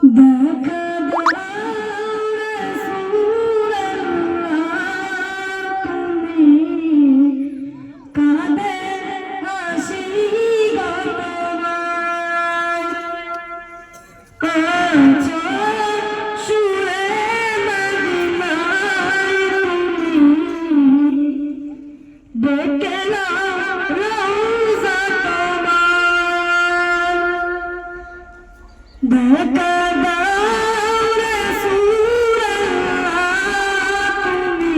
দেখা দাও রাসূলুল্লাহ, তুমি কাঁদে হাসি গো তোমার। আছো শুয়ে মদিনায় তুমি, ডেকে নাও রওজা তোমার। দেখা দাও রাসূলুল্লাহ, তুমি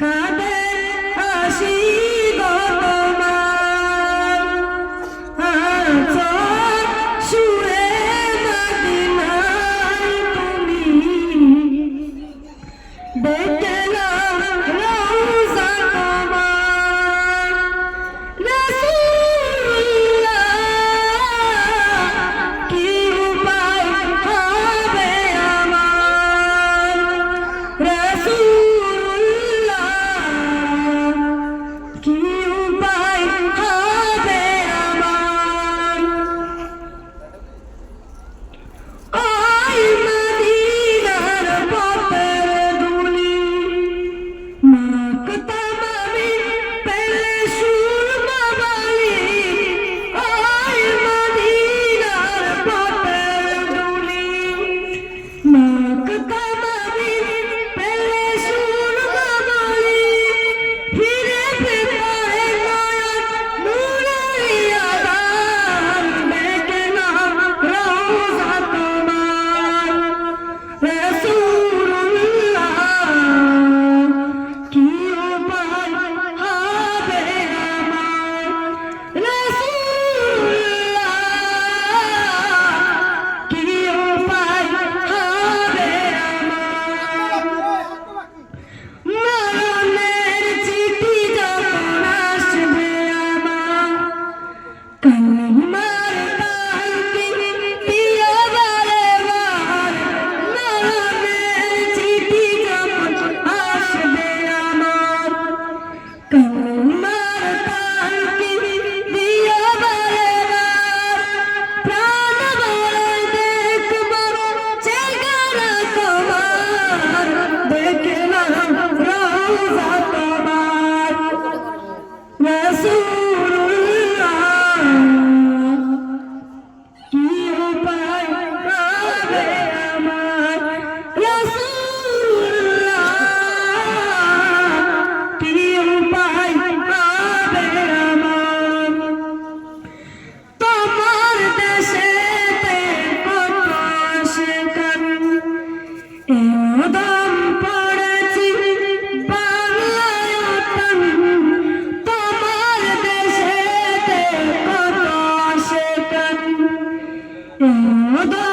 কাঁদে হাসি গো তোমার। আছো শুয়ে মদিনায় তুমি, ডেকে নাও রওজা তোমার। রাসূলুল্লাহ, কি উপায় হবে আমার। রাসূলুল্লাহ, কি উপায় হবে আমার। ওই মদিনার পথের ধুলি মাখতাম আমি পেলে সুরমা বালি। ওই মদিনার পথের ধুলি মাখতাম আমি পেলে সুরমা বালি। ফিরে ফিরে নয়ন নুরাইয়া দান, ডেকে নাও রওজা তোমার। রাসূলুল্লাহ, কি উপায় হবে আমার। রাসূলুল্লাহ, কি উপায় হবে আমার। মরণের চিঠি যখন আসবে আমার, কালিমার তালকি দিও বারে বার। মরণের চিঠি যখন আসবে আমার, কালিমার তালকি দিও বারে বার। প্রাণ ভরে দেখব চেহারা তোমার, দেখে নাও রওজা তোমার। রাসূলুল্লাহ, কি উপায় হবে আমার। রাসূলুল্লাহ, কি উপায় হবে আমার। তোমার দেশেতে কত আশিকান, এদম পড়েছি বাংলায় ওতন। তোমার দেশেতে কত আশিকান, এদম